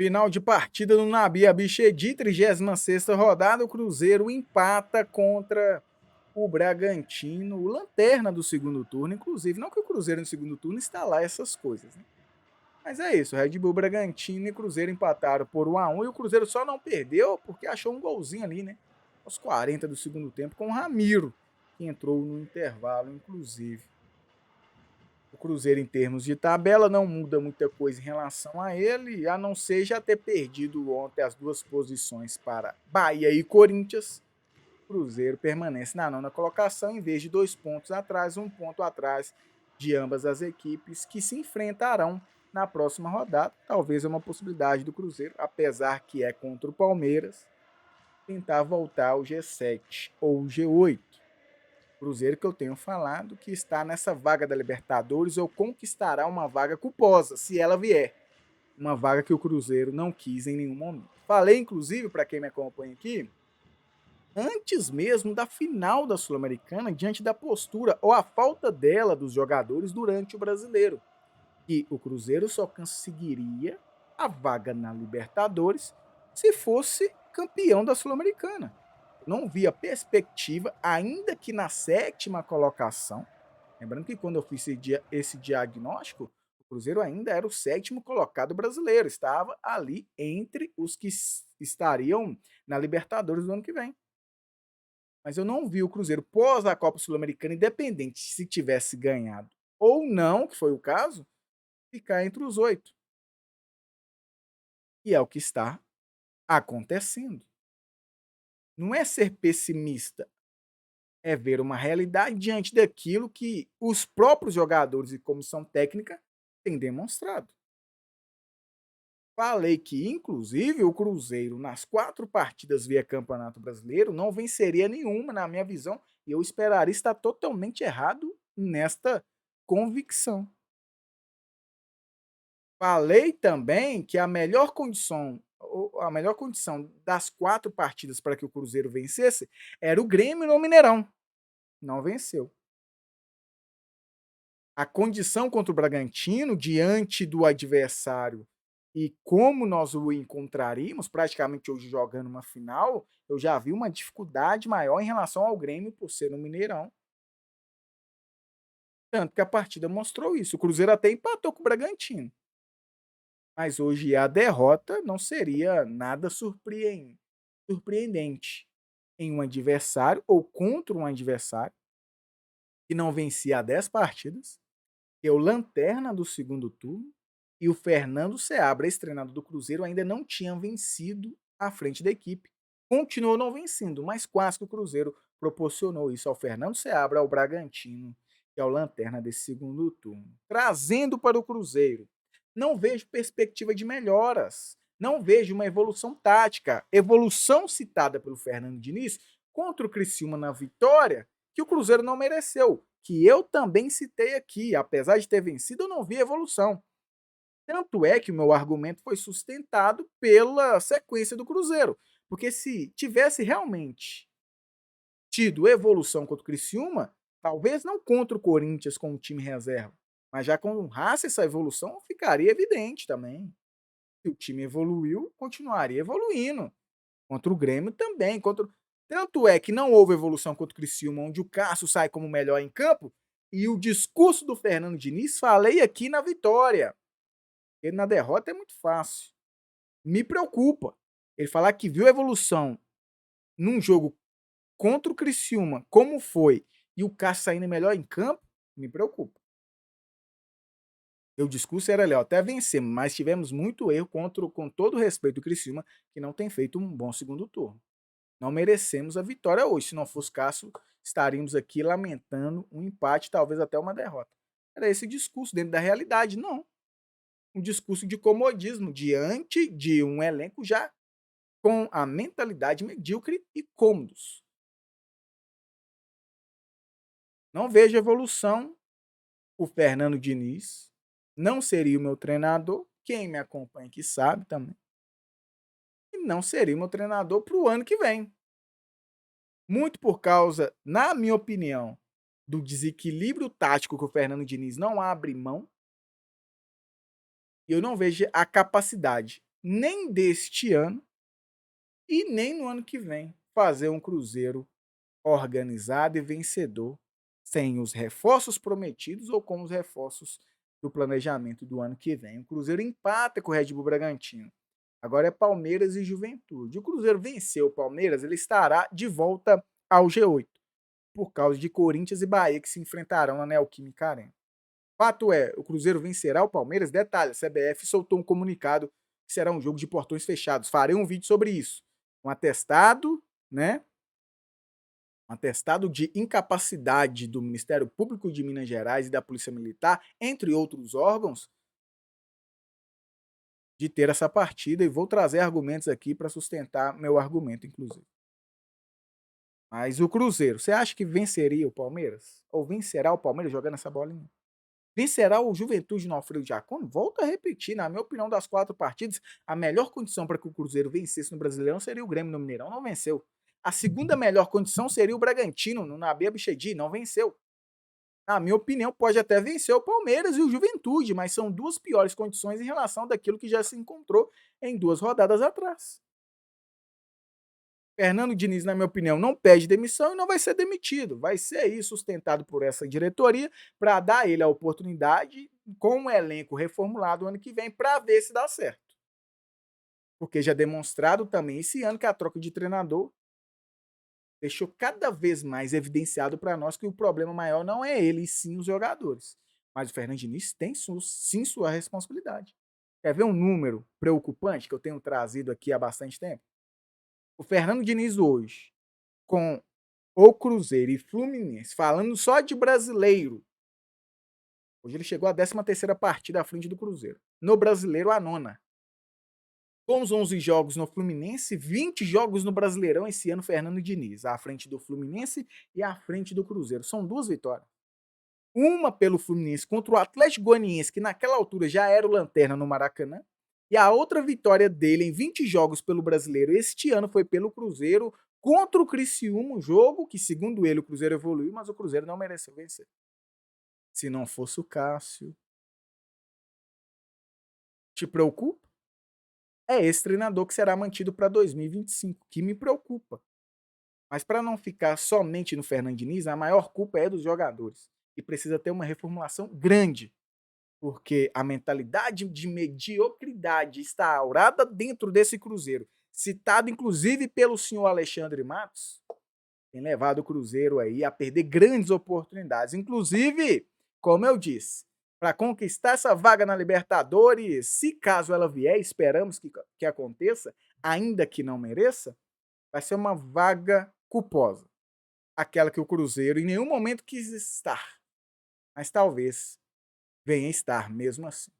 Final de partida no Nabi Abichedi, 36ª rodada, o Cruzeiro empata contra o Bragantino, o lanterna do segundo turno, inclusive. Não que o Cruzeiro no segundo turno está lá essas coisas, né? Mas é isso, Red Bull, Bragantino e Cruzeiro empataram por 1-1 e o Cruzeiro só não perdeu porque achou um golzinho ali, né? Aos 40 do segundo tempo com o Ramiro, que entrou no intervalo, inclusive. O Cruzeiro, em termos de tabela, não muda muita coisa em relação a ele, a não ser já ter perdido ontem as duas posições para Bahia e Corinthians. O Cruzeiro permanece na nona colocação, em vez de 2 pontos atrás, 1 ponto atrás de ambas as equipes que se enfrentarão na próxima rodada. Talvez é uma possibilidade do Cruzeiro, apesar que é contra o Palmeiras, tentar voltar ao G7 ou G8. Cruzeiro que eu tenho falado que está nessa vaga da Libertadores ou conquistará uma vaga culposa, se ela vier. Uma vaga que o Cruzeiro não quis em nenhum momento. Falei, inclusive, para quem me acompanha aqui, antes mesmo da final da Sul-Americana, diante da postura ou a falta dela dos jogadores durante o Brasileiro, que o Cruzeiro só conseguiria a vaga na Libertadores se fosse campeão da Sul-Americana. Não via perspectiva, ainda que na 7ª colocação. Lembrando que quando eu fiz esse diagnóstico, o Cruzeiro ainda era o 7º colocado brasileiro, estava ali entre os que estariam na Libertadores do ano que vem. Mas eu não vi o Cruzeiro pós a Copa Sul-Americana, independente se tivesse ganhado ou não, que foi o caso, ficar entre os 8. E é o que está acontecendo. Não é ser pessimista, é ver uma realidade diante daquilo que os próprios jogadores e comissão técnica têm demonstrado. Falei que, inclusive, o Cruzeiro, nas 4 partidas via Campeonato Brasileiro, não venceria nenhuma, na minha visão, e eu esperaria estar totalmente errado nesta convicção. Falei também que a melhor condição das 4 partidas para que o Cruzeiro vencesse era o Grêmio no Mineirão. Não venceu. A condição contra o Bragantino, diante do adversário e como nós o encontraríamos, praticamente hoje jogando uma final, eu já vi uma dificuldade maior em relação ao Grêmio por ser no Mineirão. Tanto que a partida mostrou isso. O Cruzeiro até empatou com o Bragantino. Mas hoje a derrota não seria nada surpreendente em um adversário ou contra um adversário que não vencia há 10 partidas, que é o lanterna do segundo turno, e o Fernando Seabra, ex-treinador do Cruzeiro, ainda não tinha vencido à frente da equipe. Continuou não vencendo, mas quase que o Cruzeiro proporcionou isso ao Fernando Seabra, ao Bragantino, que é o lanterna desse segundo turno. Trazendo para o Cruzeiro, não vejo perspectiva de melhoras, não vejo uma evolução tática. Evolução citada pelo Fernando Diniz contra o Criciúma na vitória, que o Cruzeiro não mereceu, que eu também citei aqui, apesar de ter vencido, eu não vi evolução. Tanto é que o meu argumento foi sustentado pela sequência do Cruzeiro, porque se tivesse realmente tido evolução contra o Criciúma, talvez não contra o Corinthians com o time reserva, mas já com o Raça essa evolução ficaria evidente também. Se o time evoluiu, continuaria evoluindo. Contra o Grêmio também. Tanto é que não houve evolução contra o Criciúma, onde o Cássio sai como melhor em campo, e o discurso do Fernando Diniz, falei aqui na vitória. Ele na derrota é muito fácil. Me preocupa. Ele falar que viu evolução num jogo contra o Criciúma, como foi, e o Cássio saindo melhor em campo, me preocupa. O discurso era ali, ó, até vencemos, mas tivemos muito erro com todo o respeito do Criciúma, que não tem feito um bom segundo turno. Não merecemos a vitória hoje. Se não fosse Cássio, estaríamos aqui lamentando um empate, talvez até uma derrota. Era esse discurso dentro da realidade, não. Um discurso de comodismo diante de um elenco já com a mentalidade medíocre e cômodos. Não vejo evolução. O Fernando Diniz não seria o meu treinador. Quem me acompanha aqui sabe também. E não seria o meu treinador para o ano que vem. Muito por causa, na minha opinião, do desequilíbrio tático que o Fernando Diniz não abre mão. E eu não vejo a capacidade nem deste ano e nem no ano que vem, fazer um Cruzeiro organizado e vencedor, sem os reforços prometidos ou com os reforços do planejamento do ano que vem. O Cruzeiro empata com o Red Bull Bragantino. Agora é Palmeiras e Juventude. O Cruzeiro venceu o Palmeiras, ele estará de volta ao G8, por causa de Corinthians e Bahia que se enfrentarão na Neoquímica Arena. Fato é, o Cruzeiro vencerá o Palmeiras. Detalhe, a CBF soltou um comunicado que será um jogo de portões fechados. Farei um vídeo sobre isso. Um atestado, né? Um atestado de incapacidade do Ministério Público de Minas Gerais e da Polícia Militar, entre outros órgãos, de ter essa partida, e vou trazer argumentos aqui para sustentar meu argumento, inclusive. Mas o Cruzeiro, você acha que venceria o Palmeiras? Ou vencerá o Palmeiras jogando essa bolinha? Vencerá o Juventude no Alfredo Jaconi? Volto a repetir, na minha opinião, das 4 partidas, a melhor condição para que o Cruzeiro vencesse no Brasileirão seria o Grêmio no Mineirão, não venceu. A segunda melhor condição seria o Bragantino no Nabi Abichedi, não venceu. Na minha opinião, pode até vencer o Palmeiras e o Juventude, mas são 2 piores condições em relação daquilo que já se encontrou em 2 rodadas atrás. Fernando Diniz, na minha opinião, não pede demissão e não vai ser demitido. Vai ser aí sustentado por essa diretoria para dar a ele a oportunidade com um elenco reformulado ano que vem para ver se dá certo. Porque já é demonstrado também esse ano que a troca de treinador deixou cada vez mais evidenciado para nós que o problema maior não é ele, e sim os jogadores. Mas o Fernando Diniz tem sim sua responsabilidade. Quer ver um número preocupante que eu tenho trazido aqui há bastante tempo? O Fernando Diniz hoje, com o Cruzeiro e Fluminense, falando só de brasileiro, hoje ele chegou à 13ª partida à frente do Cruzeiro. No Brasileiro, a 9ª. Com os 11 jogos no Fluminense, 20 jogos no Brasileirão esse ano, Fernando Diniz, à frente do Fluminense e à frente do Cruzeiro. São 2 vitórias. Uma pelo Fluminense contra o Atlético Goianiense, que naquela altura já era o lanterna no Maracanã, e a outra vitória dele em 20 jogos pelo Brasileiro este ano foi pelo Cruzeiro contra o Criciúma, um jogo que, segundo ele, o Cruzeiro evoluiu, mas o Cruzeiro não mereceu vencer. Se não fosse o Cássio. Te preocupa? É esse treinador que será mantido para 2025, que me preocupa. Mas para não ficar somente no Fernando Diniz, a maior culpa é dos jogadores. E precisa ter uma reformulação grande, porque a mentalidade de mediocridade instaurada dentro desse Cruzeiro, citado inclusive pelo senhor Alexandre Matos, tem levado o Cruzeiro aí a perder grandes oportunidades. Inclusive, como eu disse, para conquistar essa vaga na Libertadores, se caso ela vier, esperamos que aconteça, ainda que não mereça, vai ser uma vaga culposa. Aquela que o Cruzeiro em nenhum momento quis estar, mas talvez venha estar mesmo assim.